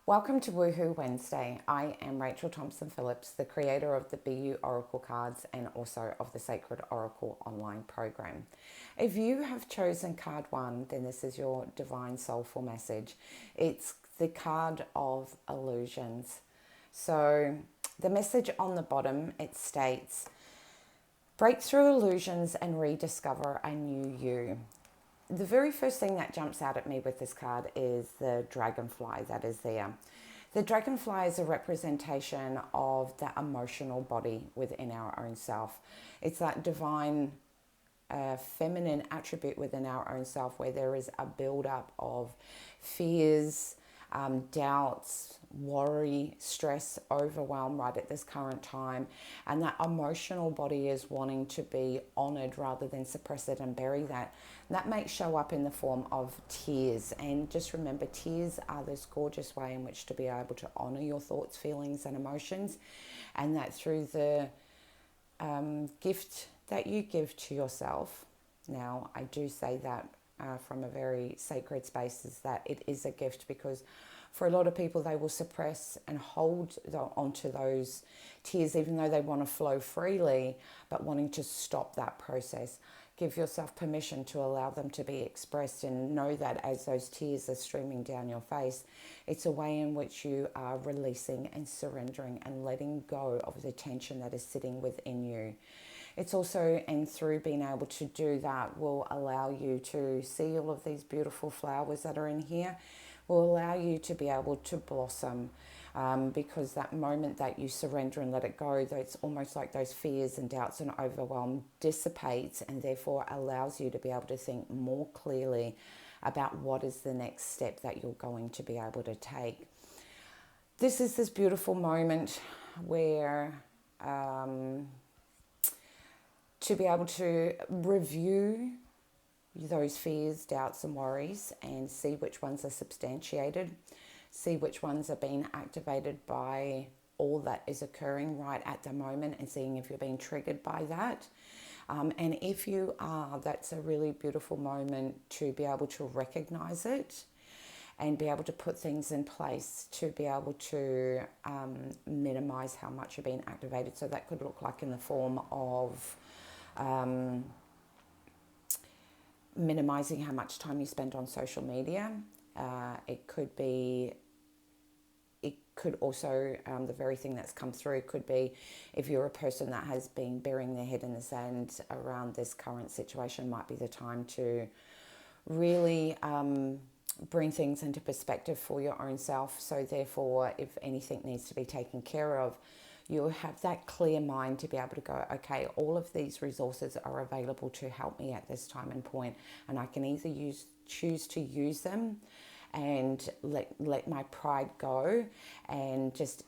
Welcome to Woohoo Wednesday. I am Rachael Thompson Phillips, the creator of the BEYOU Oracle Cards and also of the Sacred Oracle online program. If you have chosen card 1, then this is your divine soulful message. It's the card of illusions. So the message on the bottom, it states, break through illusions and rediscover a new you. The very first thing that jumps out at me with this card is the dragonfly that is there. The dragonfly is a representation of the emotional body within our own self. It's that divine feminine attribute within our own self where there is a build-up of fears, doubts, worry, stress, overwhelm right at this current time. And that emotional body is wanting to be honored rather than suppress it and bury that. And that may show up in the form of tears. And just remember, tears are this gorgeous way in which to be able to honor your thoughts, feelings, and emotions. And that through the gift that you give to yourself. Now, I do say that from a very sacred space, is that it is a gift, because for a lot of people, they will suppress and hold onto those tears, even though they want to flow freely, but wanting to stop that process. Give yourself permission to allow them to be expressed, and know that as those tears are streaming down your face, it's a way in which you are releasing and surrendering and letting go of the tension that is sitting within you. It's also, and through being able to do that, will allow you to see all of these beautiful flowers that are in here, will allow you to be able to blossom, because that moment that you surrender and let it go, it's almost like those fears and doubts and overwhelm dissipates, and therefore allows you to be able to think more clearly about what is the next step that you're going to be able to take. This is this beautiful moment where to be able to review those fears, doubts and worries, and see which ones are substantiated, see which ones are being activated by all that is occurring right at the moment, and seeing if you're being triggered by that. And if you are, that's a really beautiful moment to be able to recognize it and be able to put things in place to be able to minimize how much you're being activated. So that could look like in the form of minimizing how much time you spend on social media. It could also, the very thing that's come through could be if you're a person that has been burying their head in the sand around this current situation, might be the time to really bring things into perspective for your own self. So therefore, if anything needs to be taken care of, you'll have that clear mind to be able to go, okay, all of these resources are available to help me at this time and point, and I can either choose to use them and let my pride go and just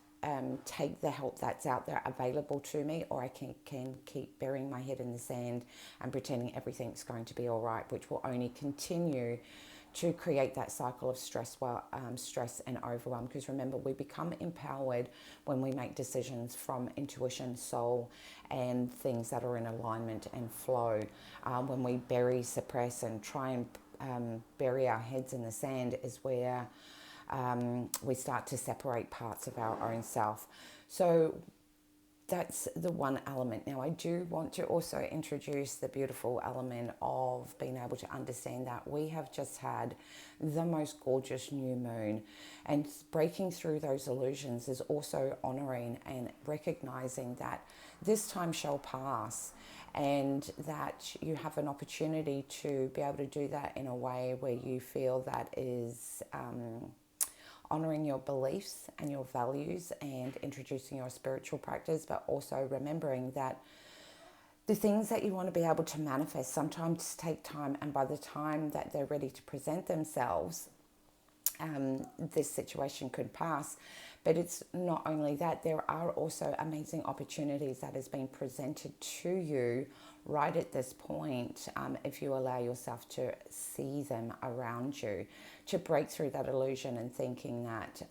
take the help that's out there available to me, or I can keep burying my head in the sand and pretending everything's going to be all right, which will only continue to create that cycle of stress and overwhelm. Because remember, we become empowered when we make decisions from intuition, soul, and things that are in alignment and flow. When we bury, suppress, and try and bury our heads in the sand is where we start to separate parts of our own self. So that's the one element. Now, I do want to also introduce the beautiful element of being able to understand that we have just had the most gorgeous new moon, and breaking through those illusions is also honoring and recognizing that this time shall pass, and that you have an opportunity to be able to do that in a way where you feel that is honoring your beliefs and your values and introducing your spiritual practice, but also remembering that the things that you want to be able to manifest sometimes take time, and by the time that they're ready to present themselves, this situation could pass. But it's not only that, there are also amazing opportunities that has been presented to you right at this point, if you allow yourself to see them around you, to break through that illusion and thinking that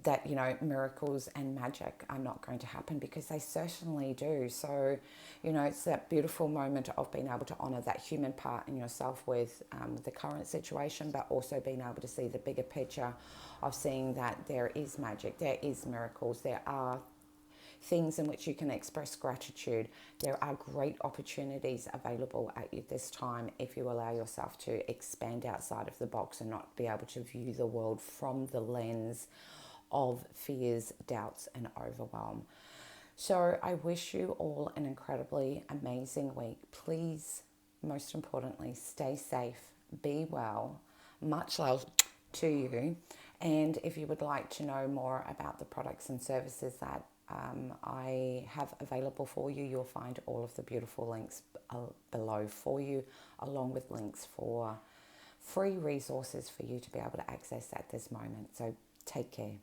that, you know, miracles and magic are not going to happen, because they certainly do. So, you know, it's that beautiful moment of being able to honor that human part in yourself with the current situation, but also being able to see the bigger picture of seeing that there is magic, there is miracles, there are things in which you can express gratitude. There are great opportunities available at you this time if you allow yourself to expand outside of the box and not be able to view the world from the lens of fears, doubts, and overwhelm. So I wish you all an incredibly amazing week. Please, most importantly, stay safe, be well. Much love to you. And if you would like to know more about the products and services that I have available for you, you'll find all of the beautiful links below for you, along with links for free resources for you to be able to access at this moment. So take care.